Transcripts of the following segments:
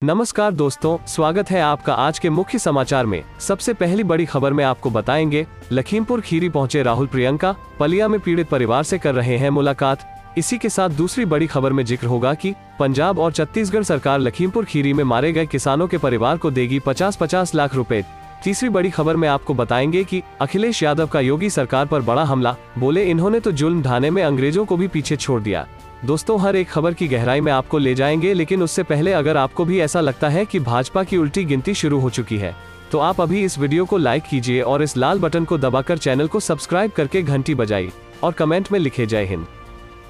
नमस्कार दोस्तों, स्वागत है आपका आज के मुख्य समाचार में। सबसे पहली बड़ी खबर में आपको बताएंगे, लखीमपुर खीरी पहुंचे राहुल प्रियंका, पलिया में पीड़ित परिवार से कर रहे हैं मुलाकात। इसी के साथ दूसरी बड़ी खबर में जिक्र होगा कि पंजाब और छत्तीसगढ़ सरकार लखीमपुर खीरी में मारे गए किसानों के परिवार को देगी 50-50 लाख रुपए। तीसरी बड़ी खबर में आपको बताएंगे कि अखिलेश यादव का योगी सरकार पर बड़ा हमला, बोले इन्होंने तो जुल्म ढाने में अंग्रेजों को भी पीछे छोड़ दिया। दोस्तों, हर एक खबर की गहराई में आपको ले जाएंगे, लेकिन उससे पहले अगर आपको भी ऐसा लगता है कि भाजपा की उल्टी गिनती शुरू हो चुकी है, तो आप अभी इस वीडियो को लाइक कीजिए और इस लाल बटन को दबाकर चैनल को सब्सक्राइब करके घंटी बजाइए और कमेंट में लिखे जय हिंद।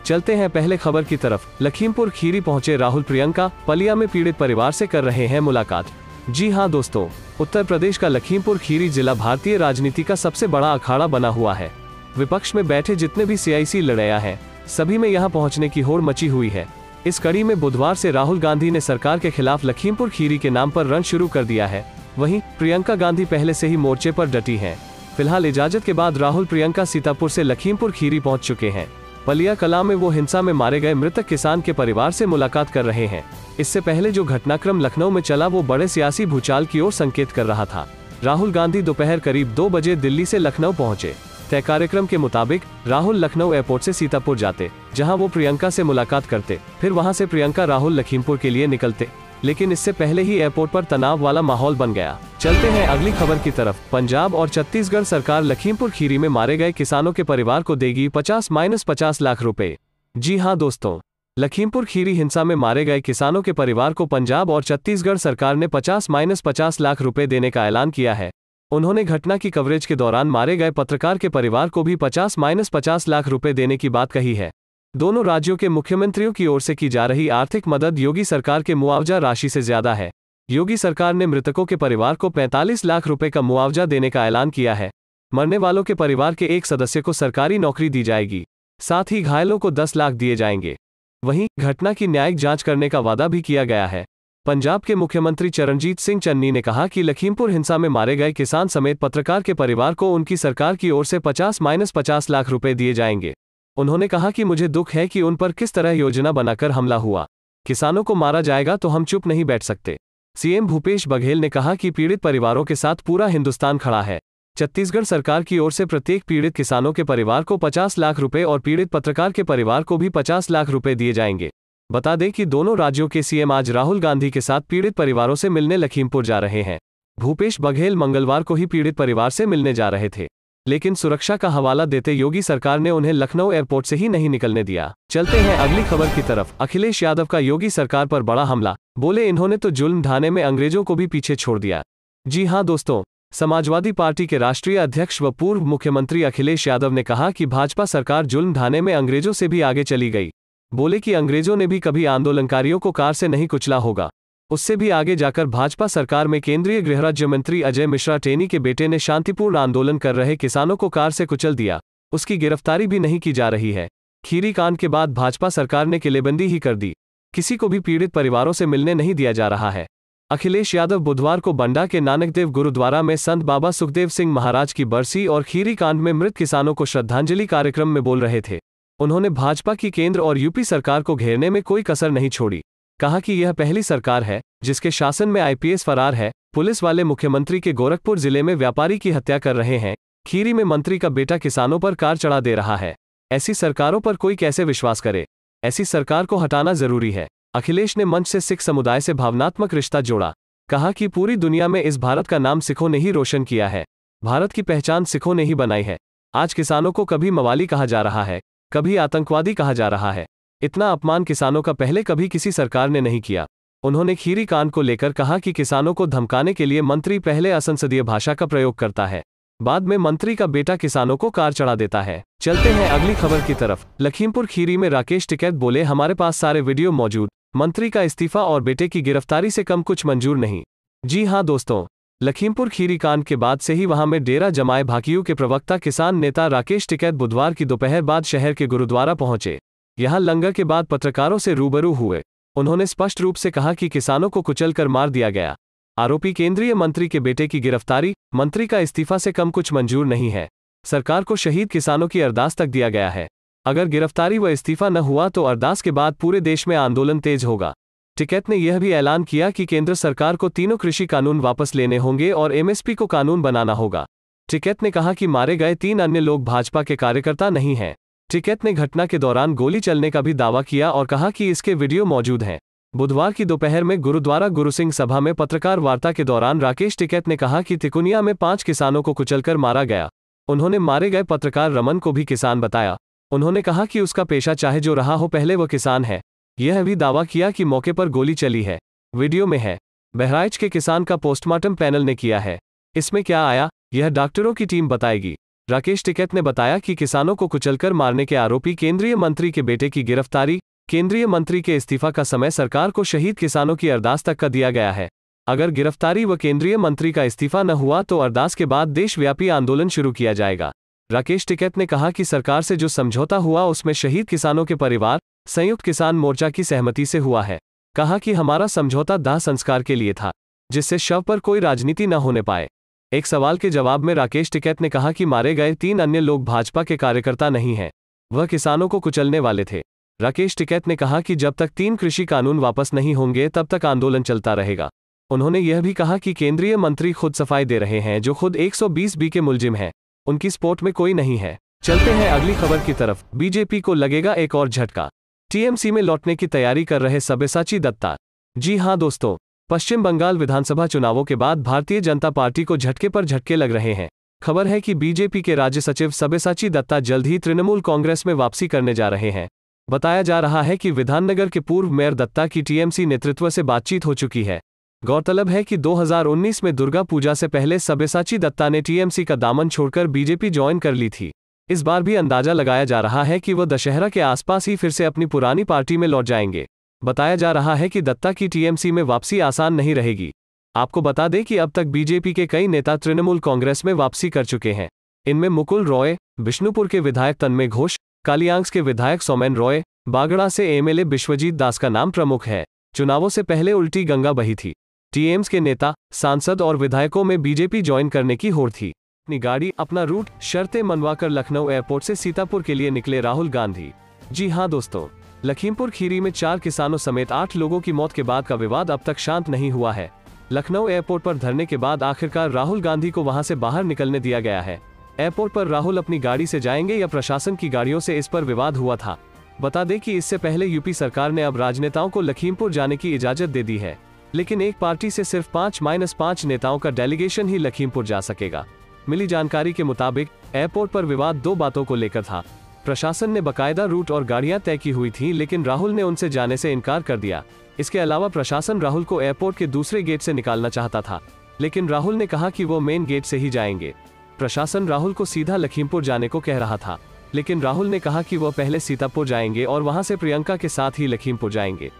चलते हैं पहले खबर की तरफ। लखीमपुर खीरी पहुंचे राहुल प्रियंका, पलिया में पीड़ित परिवार से कर रहे हैं मुलाकात। जी हां दोस्तों, उत्तर प्रदेश का लखीमपुर खीरी जिला भारतीय राजनीति का सबसे बड़ा अखाड़ा बना हुआ है। विपक्ष में बैठे जितने भी सियासी लड़ैया हैं, सभी में यहां पहुंचने की होड़ मची हुई है। इस कड़ी में बुधवार से राहुल गांधी ने सरकार के खिलाफ लखीमपुर खीरी के नाम पर रण शुरू कर दिया है। वहीं प्रियंका गांधी पहले से ही मोर्चे पर डटी हैं। फिलहाल इजाजत के बाद राहुल प्रियंका सीतापुर से लखीमपुर खीरी पहुंच चुके हैं। पलिया कला में वो हिंसा में मारे गए मृतक किसान के परिवार से मुलाकात कर रहे हैं। इससे पहले जो घटनाक्रम लखनऊ में चला, वो बड़े सियासी भूचाल की ओर संकेत कर रहा था। राहुल गांधी दोपहर करीब 2 बजे दिल्ली से लखनऊ पहुंचे। तय कार्यक्रम के मुताबिक राहुल लखनऊ एयरपोर्ट से सीतापुर जाते, जहां वो प्रियंका से मुलाकात करते। फिर वहां से प्रियंका राहुल लखीमपुर के लिए निकलते, लेकिन इससे पहले ही एयरपोर्ट पर तनाव वाला माहौल बन गया। चलते हैं अगली खबर की तरफ। पंजाब और छत्तीसगढ़ सरकार लखीमपुर खीरी में मारे गए किसानों के परिवार को देगी 50-50 लाख रुपए। जी हां दोस्तों, लखीमपुर खीरी हिंसा में मारे गए किसानों के परिवार को पंजाब और छत्तीसगढ़ सरकार ने 50-50 लाख रुपए देने का ऐलान किया है। उन्होंने घटना की कवरेज के दौरान मारे गए पत्रकार के परिवार को भी 50-50 लाख रुपए देने की बात कही है। दोनों राज्यों के मुख्यमंत्रियों की ओर से की जा रही आर्थिक मदद योगी सरकार के मुआवजा राशि से ज्यादा है। योगी सरकार ने मृतकों के परिवार को 45 लाख रुपए का मुआवजा देने का ऐलान किया है। मरने वालों के परिवार के एक सदस्य को सरकारी नौकरी दी जाएगी, साथ ही घायलों को 10 लाख दिए जाएंगे। वहीं घटना की न्यायिक जांच करने का वादा भी किया गया है। पंजाब के मुख्यमंत्री चरणजीत सिंह चन्नी ने कहा कि लखीमपुर हिंसा में मारे गए किसान समेत पत्रकार के परिवार को उनकी सरकार की ओर से 50-50 लाख रुपए दिए जाएंगे। उन्होंने कहा कि मुझे दुख है कि उन पर किस तरह योजना बनाकर हमला हुआ। किसानों को मारा जाएगा तो हम चुप नहीं बैठ सकते। सीएम भूपेश बघेल ने कहा कि पीड़ित परिवारों के साथ पूरा हिंदुस्तान खड़ा है। छत्तीसगढ़ सरकार की ओर से प्रत्येक पीड़ित किसानों के परिवार को 50 लाख रुपए और पीड़ित पत्रकार के परिवार को भी 50 लाख रुपए दिए जाएंगे। बता दें कि दोनों राज्यों के सीएम आज राहुल गांधी के साथ पीड़ित परिवारों से मिलने लखीमपुर जा रहे हैं। भूपेश बघेल मंगलवार को ही पीड़ित परिवार से मिलने जा रहे थे, लेकिन सुरक्षा का हवाला देते योगी सरकार ने उन्हें लखनऊ एयरपोर्ट से ही नहीं निकलने दिया। चलते हैं अगली खबर की तरफ। अखिलेश यादव का योगी सरकार पर बड़ा हमला, बोले इन्होंने तो जुल्म ढाने में अंग्रेजों को भी पीछे छोड़ दिया। जी हां दोस्तों, समाजवादी पार्टी के राष्ट्रीय अध्यक्ष व पूर्व मुख्यमंत्री अखिलेश यादव ने कहा कि भाजपा सरकार जुल्म ढाने में अंग्रेजों से भी आगे चली गई। बोले कि अंग्रेजों ने भी कभी आंदोलनकारियों को कार से नहीं कुचला होगा। उससे भी आगे जाकर भाजपा सरकार में केंद्रीय गृह राज्य मंत्री अजय मिश्रा टेनी के बेटे ने शांतिपूर्ण आंदोलन कर रहे किसानों को कार से कुचल दिया। उसकी गिरफ्तारी भी नहीं की जा रही है। खीरी कांड के बाद भाजपा सरकार ने किलेबंदी ही कर दी। किसी को भी पीड़ित परिवारों से मिलने नहीं दिया जा रहा है। अखिलेश यादव बुधवार को बंडा के नानकदेव गुरुद्वारा में संत बाबा सुखदेव सिंह महाराज की बरसी और खीरी कांड में मृत किसानों को श्रद्धांजलि कार्यक्रम में बोल रहे थे। उन्होंने भाजपा की केंद्र और यूपी सरकार को घेरने में कोई कसर नहीं छोड़ी। कहा कि यह पहली सरकार है जिसके शासन में आईपीएस फरार है। पुलिस वाले मुख्यमंत्री के गोरखपुर जिले में व्यापारी की हत्या कर रहे हैं। खीरी में मंत्री का बेटा किसानों पर कार चढ़ा दे रहा है। ऐसी सरकारों पर कोई कैसे विश्वास करे? ऐसी सरकार को हटाना जरूरी है। अखिलेश ने मंच से सिख समुदाय से भावनात्मक रिश्ता जोड़ा। कहा कि पूरी दुनिया में इस भारत का नाम सिखों ने ही रोशन किया है। भारत की पहचान सिखों ने ही बनाई है। आज किसानों को कभी मवाली कहा जा रहा है, कभी आतंकवादी कहा जा रहा है। इतना अपमान किसानों का पहले कभी किसी सरकार ने नहीं किया। उन्होंने खीरी कांड को लेकर कहा कि किसानों को धमकाने के लिए मंत्री पहले असंसदीय भाषा का प्रयोग करता है, बाद में मंत्री का बेटा किसानों को कार चढ़ा देता है। चलते हैं अगली खबर की तरफ। लखीमपुर खीरी में राकेश टिकैत बोले हमारे पास सारे वीडियो मौजूद, मंत्री का इस्तीफा और बेटे की गिरफ्तारी से कम कुछ मंजूर नहीं। जी हां दोस्तों, लखीमपुर खीरी कांड के बाद से ही वहां में डेरा जमाए भाकियू के प्रवक्ता किसान नेता राकेश टिकैत बुधवार की दोपहर बाद शहर के गुरुद्वारा पहुंचे। यहां लंगर के बाद पत्रकारों से रूबरू हुए। उन्होंने स्पष्ट रूप से कहा कि किसानों को कुचलकर मार दिया गया। आरोपी केंद्रीय मंत्री के बेटे की गिरफ्तारी, मंत्री का इस्तीफा से कम कुछ मंजूर नहीं है। सरकार को शहीद किसानों की अरदास तक दिया गया है। अगर गिरफ्तारी व इस्तीफा न हुआ तो अरदास के बाद पूरे देश में आंदोलन तेज होगा। टिकैत ने यह भी ऐलान किया कि केंद्र सरकार को तीनों कृषि कानून वापस लेने होंगे और एमएसपी को कानून बनाना होगा। टिकैत ने कहा कि मारे गए 3 अन्य लोग भाजपा के कार्यकर्ता नहीं हैं। टिकैत ने घटना के दौरान गोली चलने का भी दावा किया और कहा कि इसके वीडियो मौजूद हैं। बुधवार की दोपहर में गुरुद्वारा गुरु सिंह सभा में पत्रकार वार्ता के दौरान राकेश टिकैत ने कहा कि तिकुनिया में 5 किसानों को कुचलकर मारा गया। उन्होंने मारे गए पत्रकार रमन को भी किसान बताया। उन्होंने कहा कि उसका पेशा चाहे जो रहा हो, पहले वो किसान है। यह भी दावा किया कि मौके पर गोली चली है, वीडियो में है। बहराइच के किसान का पोस्टमार्टम पैनल ने किया है। इसमें क्या आया, यह डॉक्टरों की टीम बताएगी। राकेश टिकैत ने बताया कि किसानों को कुचलकर मारने के आरोपी केंद्रीय मंत्री के बेटे की गिरफ्तारी, केंद्रीय मंत्री के इस्तीफा का समय सरकार को शहीद किसानों की अरदास तक का दिया गया है। अगर गिरफ्तारी व केंद्रीय मंत्री का इस्तीफा न हुआ तो अरदास के बाद देशव्यापी आंदोलन शुरू किया जाएगा। राकेश टिकैत ने कहा कि सरकार से जो समझौता हुआ उसमें शहीद किसानों के परिवार संयुक्त किसान मोर्चा की सहमति से हुआ है। कहा कि हमारा समझौता दाह संस्कार के लिए था, जिससे शव पर कोई राजनीति न होने पाए। एक सवाल के जवाब में राकेश टिकैत ने कहा कि मारे गए 3 अन्य लोग भाजपा के कार्यकर्ता नहीं हैं, वह किसानों को कुचलने वाले थे। राकेश टिकैत ने कहा कि जब तक 3 कृषि कानून वापस नहीं होंगे तब तक आंदोलन चलता रहेगा। उन्होंने यह भी कहा कि केंद्रीय मंत्री खुद सफाई दे रहे हैं, जो खुद 120B के मुलजिम हैं। उनकी सपोर्ट में कोई नहीं है। चलते हैं अगली खबर की तरफ। बीजेपी को लगेगा एक और झटका, टीएमसी में लौटने की तैयारी कर रहे सब्यसाची दत्ता। जी हां दोस्तों, पश्चिम बंगाल विधानसभा चुनावों के बाद भारतीय जनता पार्टी को झटके पर झटके लग रहे हैं। खबर है कि बीजेपी के राज्य सचिव सब्यसाची दत्ता जल्द ही तृणमूल कांग्रेस में वापसी करने जा रहे हैं। बताया जा रहा है कि विधाननगर के पूर्व मेयर दत्ता की टीएमसी नेतृत्व से बातचीत हो चुकी है। गौरतलब है कि 2019 में दुर्गा पूजा से पहले सब्यसाची दत्ता ने टीएमसी का दामन छोड़कर बीजेपी ज्वाइन कर ली थी। इस बार भी अंदाजा लगाया जा रहा है कि वह दशहरा के आसपास ही फिर से अपनी पुरानी पार्टी में लौट जाएंगे। बताया जा रहा है कि दत्ता की टीएमसी में वापसी आसान नहीं रहेगी। आपको बता दें कि अब तक बीजेपी के कई नेता तृणमूल कांग्रेस में वापसी कर चुके हैं। इनमें मुकुल रॉय, बिष्णुपुर के विधायक तन्मय घोष, कालियांस के विधायक सौमेन रॉय, बागड़ा से एमएलए विश्वजीत दास का नाम प्रमुख है। चुनावों से पहले उल्टी गंगा बही थी। टीएम्स के नेता, सांसद और विधायकों में बीजेपी ज्वाइन करने की होड़ थी। अपनी गाड़ी, अपना रूट, शर्तें मनवाकर लखनऊ एयरपोर्ट से सीतापुर के लिए निकले राहुल गांधी। जी हां दोस्तों, लखीमपुर खीरी में 4 किसानों समेत 8 लोगों की मौत के बाद का विवाद अब तक शांत नहीं हुआ है। लखनऊ एयरपोर्ट पर धरने के बाद आखिरकार राहुल गांधी को वहां से बाहर निकलने दिया गया है। एयरपोर्ट पर राहुल अपनी गाड़ी से जाएंगे या प्रशासन की गाड़ियों से, इस पर विवाद हुआ था। बता दें कि इससे पहले यूपी सरकार ने अब राजनेताओं को लखीमपुर जाने की इजाजत दे दी है, लेकिन एक पार्टी से सिर्फ 5-5 नेताओं का डेलीगेशन ही लखीमपुर जा सकेगा। मिली जानकारी के मुताबिक एयरपोर्ट पर विवाद 2 बातों को लेकर था। प्रशासन ने बकायदा रूट और गाड़ियां तय की हुई थी, लेकिन राहुल ने उनसे जाने से इनकार कर दिया। इसके अलावा प्रशासन राहुल को एयरपोर्ट के दूसरे गेट से निकालना चाहता था, लेकिन राहुल ने कहा कि वो मेन गेट से ही जाएंगे। प्रशासन राहुल को सीधा लखीमपुर जाने को कह रहा था, लेकिन राहुल ने कहा कि वह पहले सीतापुर जाएंगे और वहां से प्रियंका के साथ ही लखीमपुर जाएंगे।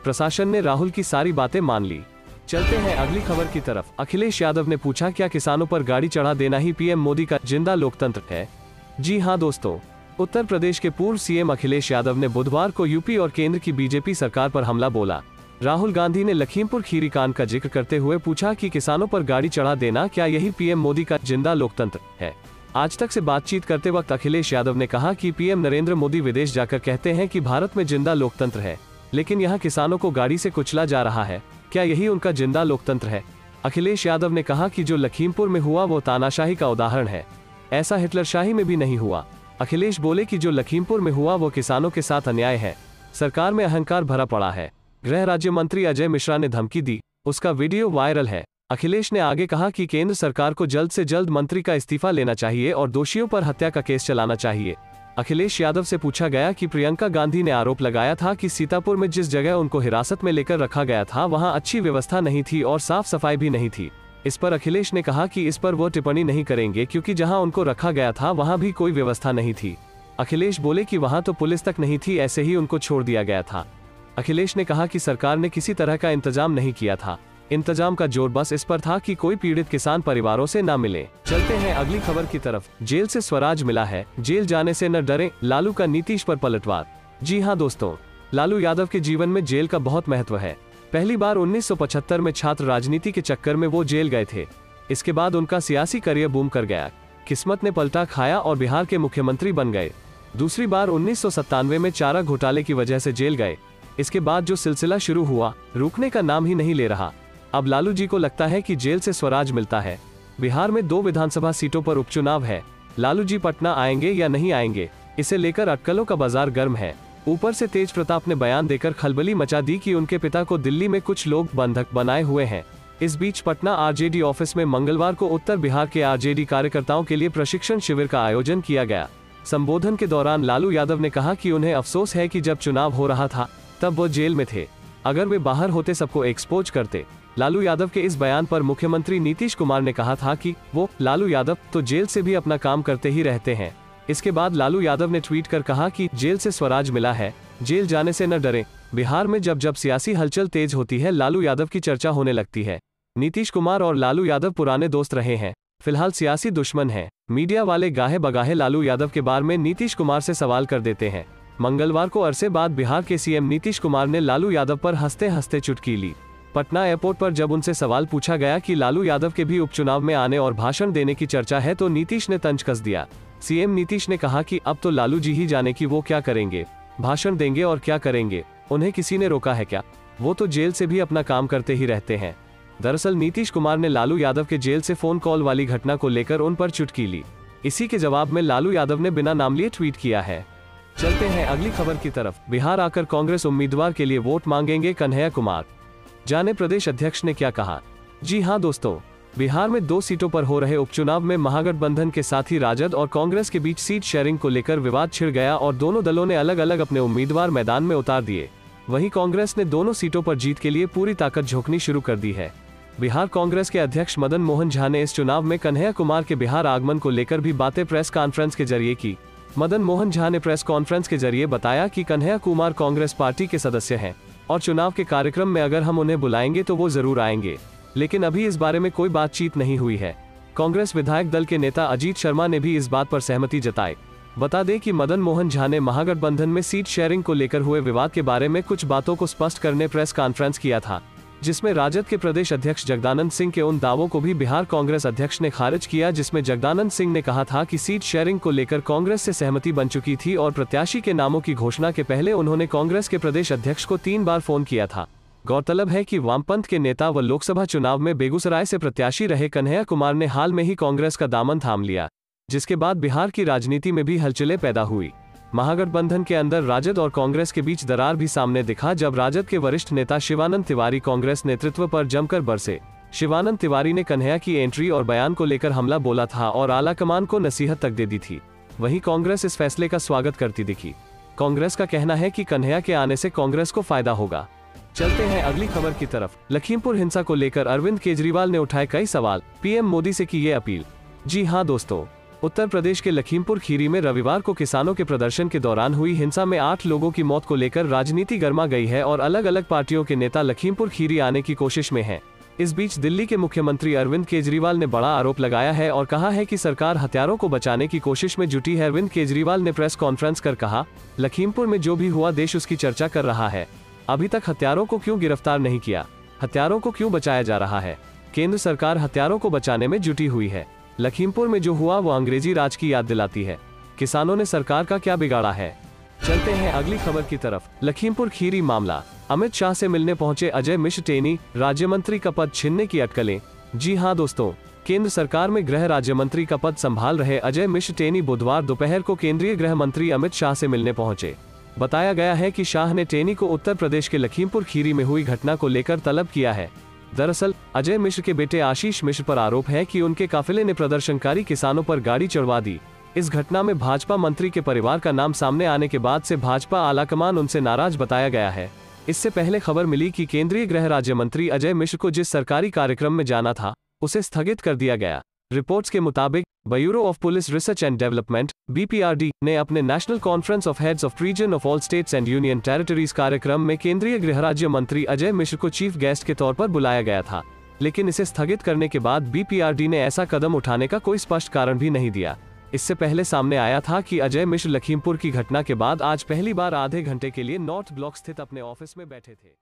प्रशासन ने राहुल की सारी बातें मान ली। चलते हैं अगली खबर की तरफ। अखिलेश यादव ने पूछा, क्या किसानों पर गाड़ी चढ़ा देना ही पीएम मोदी का जिंदा लोकतंत्र है? जी हां दोस्तों, उत्तर प्रदेश के पूर्व सीएम अखिलेश यादव ने बुधवार को यूपी और केंद्र की बीजेपी सरकार पर हमला बोला। राहुल गांधी ने लखीमपुर खीरी कांड का जिक्र करते हुए पूछा कि किसानों पर गाड़ी चढ़ा देना क्या यही पीएम मोदी का जिंदा लोकतंत्र है? आज तक से बातचीत करते वक्त अखिलेश यादव ने कहा कि पीएम नरेंद्र मोदी विदेश जाकर कहते हैं कि भारत में जिंदा लोकतंत्र है, लेकिन यहाँ किसानों को गाड़ी से कुचला जा रहा है। क्या यही उनका जिंदा लोकतंत्र है? अखिलेश यादव ने कहा कि जो लखीमपुर में हुआ वो तानाशाही का उदाहरण है, ऐसा हिटलरशाही में भी नहीं हुआ। अखिलेश बोले कि जो लखीमपुर में हुआ वो किसानों के साथ अन्याय है। सरकार में अहंकार भरा पड़ा है। गृह राज्य मंत्री अजय मिश्रा ने धमकी दी, उसका वीडियो वायरल है। अखिलेश ने आगे कहा कि केंद्र सरकार को जल्द से जल्द मंत्री का इस्तीफा लेना चाहिए और दोषियों पर हत्या का केस चलाना चाहिए। अखिलेश यादव से पूछा गया कि प्रियंका गांधी ने आरोप लगाया था कि सीतापुर में जिस जगह उनको हिरासत में लेकर रखा गया था वहां अच्छी व्यवस्था नहीं थी और साफ सफाई भी नहीं थी। इस पर अखिलेश ने कहा कि इस पर वो टिप्पणी नहीं करेंगे, क्योंकि जहां उनको रखा गया था वहां भी कोई व्यवस्था नहीं थी। अखिलेश बोले कि वहां तो पुलिस तक नहीं थी, ऐसे ही उनको छोड़ दिया गया था। अखिलेश ने कहा कि सरकार ने किसी तरह का इंतजाम नहीं किया था। इंतजाम का जोर बस इस पर था कि कोई पीड़ित किसान परिवारों से न मिले। चलते हैं अगली खबर की तरफ। जेल से स्वराज मिला है, जेल जाने से न डरे, लालू का नीतीश पर पलटवार। जी हां दोस्तों, लालू यादव के जीवन में जेल का बहुत महत्व है। पहली बार 1975 में छात्र राजनीति के चक्कर में वो जेल गए थे। इसके बाद उनका सियासी करियर बूम कर गया, किस्मत ने पलटा खाया और बिहार के मुख्यमंत्री बन गए। दूसरी बार 1997 में चारा घोटाले की वजह से जेल गए। इसके बाद जो सिलसिला शुरू हुआ, रुकने का नाम ही नहीं ले रहा। अब लालू जी को लगता है कि जेल से स्वराज मिलता है। बिहार में 2 विधानसभा सीटों पर उपचुनाव है। लालू जी पटना आएंगे या नहीं आएंगे, इसे लेकर अटकलों का बाजार गर्म है। ऊपर से तेज प्रताप ने बयान देकर खलबली मचा दी कि उनके पिता को दिल्ली में कुछ लोग बंधक बनाए हुए हैं। इस बीच पटना आरजेडी ऑफिस में मंगलवार को उत्तर बिहार के आरजेडी कार्यकर्ताओं के लिए प्रशिक्षण शिविर का आयोजन किया गया। संबोधन के दौरान लालू यादव ने कहा कि उन्हें अफसोस है कि जब चुनाव हो रहा था तब वो जेल में थे। अगर वे बाहर होते सबको एक्सपोज करते। लालू यादव के इस बयान पर मुख्यमंत्री नीतीश कुमार ने कहा था कि वो लालू यादव तो जेल से भी अपना काम करते ही रहते हैं। इसके बाद लालू यादव ने ट्वीट कर कहा कि जेल से स्वराज मिला है, जेल जाने से न डरें। बिहार में जब जब सियासी हलचल तेज होती है, लालू यादव की चर्चा होने लगती है। नीतीश कुमार और लालू यादव पुराने दोस्त रहे हैं, फिलहाल सियासी दुश्मन हैं। मीडिया वाले गाहे बगाहे लालू यादव के बारे में नीतीश कुमार से सवाल कर देते हैं। मंगलवार को अरसे बाद बिहार के सीएम नीतीश कुमार ने लालू यादव पर हंसते हंसते चुटकी ली। पटना एयरपोर्ट पर जब उनसे सवाल पूछा गया कि लालू यादव के भी उपचुनाव में आने और भाषण देने की चर्चा है, तो नीतीश ने तंज कस दिया। सीएम नीतीश ने कहा कि अब तो लालू जी ही जाने कि वो क्या करेंगे, भाषण देंगे और क्या करेंगे, उन्हें किसी ने रोका है क्या? वो तो जेल से भी अपना काम करते ही रहते हैं। दरअसल नीतीश कुमार ने लालू यादव के जेल से फोन कॉल वाली घटना को लेकर उन पर चुटकी ली। इसी के जवाब में लालू यादव ने बिना नाम लिए ट्वीट किया है। चलते हैं अगली खबर की तरफ। बिहार आकर कांग्रेस उम्मीदवार के लिए वोट मांगेंगे कन्हैया कुमार, जाने प्रदेश अध्यक्ष ने क्या कहा। जी हां दोस्तों, बिहार में 2 सीटों पर हो रहे उपचुनाव में महागठबंधन के साथ ही राजद और कांग्रेस के बीच सीट शेयरिंग को लेकर विवाद छिड़ गया और दोनों दलों ने अलग अलग अपने उम्मीदवार मैदान में उतार दिए। वहीं कांग्रेस ने दोनों सीटों पर जीत के लिए पूरी ताकत झोंकनी शुरू कर दी है। बिहार कांग्रेस के अध्यक्ष मदन मोहन झा ने इस चुनाव में कन्हैया कुमार के बिहार आगमन को लेकर भी बातें प्रेस कॉन्फ्रेंस के जरिए की। मदन मोहन झा ने प्रेस कॉन्फ्रेंस के जरिए बताया कि कन्हैया कुमार कांग्रेस पार्टी के सदस्य हैं और चुनाव के कार्यक्रम में अगर हम उन्हें बुलाएंगे तो वो जरूर आएंगे, लेकिन अभी इस बारे में कोई बातचीत नहीं हुई है। कांग्रेस विधायक दल के नेता अजीत शर्मा ने भी इस बात पर सहमति जताई। बता दें कि मदन मोहन झा ने महागठबंधन में सीट शेयरिंग को लेकर हुए विवाद के बारे में कुछ बातों को स्पष्ट करने प्रेस कॉन्फ्रेंस किया था, जिसमें राजद के प्रदेश अध्यक्ष जगदानंद सिंह के उन दावों को भी बिहार कांग्रेस अध्यक्ष ने खारिज किया, जिसमें जगदानंद सिंह ने कहा था कि सीट शेयरिंग को लेकर कांग्रेस से सहमति बन चुकी थी और प्रत्याशी के नामों की घोषणा के पहले उन्होंने कांग्रेस के प्रदेश अध्यक्ष को 3 बार फोन किया था। गौरतलब है कि वामपंथ के नेता व लोकसभा चुनाव में बेगूसराय से प्रत्याशी रहे कन्हैया कुमार ने हाल में ही कांग्रेस का दामन थाम लिया, जिसके बाद बिहार की राजनीति में भी हलचलें पैदा हुई। महागठबंधन के अंदर राजद और कांग्रेस के बीच दरार भी सामने दिखा, जब राजद के वरिष्ठ नेता शिवानंद तिवारी कांग्रेस नेतृत्व पर जमकर बरसे। शिवानंद तिवारी ने कन्हैया की एंट्री और बयान को लेकर हमला बोला था और आलाकमान को नसीहत तक दे दी थी। वहीं कांग्रेस इस फैसले का स्वागत करती दिखी। कांग्रेस का कहना है कि कन्हैया के आने से कांग्रेस को फायदा होगा। चलते हैं अगली खबर की तरफ। लखीमपुर हिंसा को लेकर अरविंद केजरीवाल ने उठाए कई सवाल, पीएम मोदी से की ये अपील। जी हां दोस्तों, उत्तर प्रदेश के लखीमपुर खीरी में रविवार को किसानों के प्रदर्शन के दौरान हुई हिंसा में 8 लोगों की मौत को लेकर राजनीति गर्मा गई है और अलग अलग पार्टियों के नेता लखीमपुर खीरी आने की कोशिश में हैं। इस बीच दिल्ली के मुख्यमंत्री अरविंद केजरीवाल ने बड़ा आरोप लगाया है और कहा है कि सरकार हत्यारों को बचाने की कोशिश में जुटी है। अरविंद केजरीवाल ने प्रेस कॉन्फ्रेंस कर कहा, लखीमपुर में जो भी हुआ देश उसकी चर्चा कर रहा है। अभी तक हत्यारों को क्यों गिरफ्तार नहीं किया? हत्यारों को क्यों बचाया जा रहा है? केंद्र सरकार हत्यारों को बचाने में जुटी हुई है। लखीमपुर में जो हुआ वो अंग्रेजी राज की याद दिलाती है। किसानों ने सरकार का क्या बिगाड़ा है? चलते हैं अगली खबर की तरफ। लखीमपुर खीरी मामला, अमित शाह से मिलने पहुंचे अजय मिश्र टेनी, राज्य मंत्री का पद छीनने की अटकलें। जी हां दोस्तों, केंद्र सरकार में गृह राज्य मंत्री का पद संभाल रहे अजय मिश्र टेनी बुधवार दोपहर को केंद्रीय गृह मंत्री अमित शाह से मिलने पहुंचे। बताया गया है कि शाह ने टेनी को उत्तर प्रदेश के लखीमपुर खीरी में हुई घटना को लेकर तलब किया है। दरअसल अजय मिश्र के बेटे आशीष मिश्र पर आरोप है कि उनके काफिले ने प्रदर्शनकारी किसानों पर गाड़ी चढ़वा दी। इस घटना में भाजपा मंत्री के परिवार का नाम सामने आने के बाद से भाजपा आलाकमान उनसे नाराज बताया गया है। इससे पहले खबर मिली कि केंद्रीय गृह राज्य मंत्री अजय मिश्र को जिस सरकारी कार्यक्रम में जाना था उसे स्थगित कर दिया गया। रिपोर्ट्स के मुताबिक bureau of police research and development (BPRD) ने अपने national conference of heads of region of all states and union territories कार्यक्रम में केंद्रीय गृह राज्य मंत्री अजय मिश्र को चीफ गेस्ट के तौर पर बुलाया गया था, लेकिन इसे स्थगित करने के बाद BPRD ने ऐसा कदम उठाने का कोई स्पष्ट कारण भी नहीं दिया। इससे पहले सामने आया था कि अजय मिश्र लखीमपुर की घटना के बाद आज पहली बार आधे घंटे के लिए नॉर्थ ब्लॉक स्थित अपने ऑफिस में बैठे थे।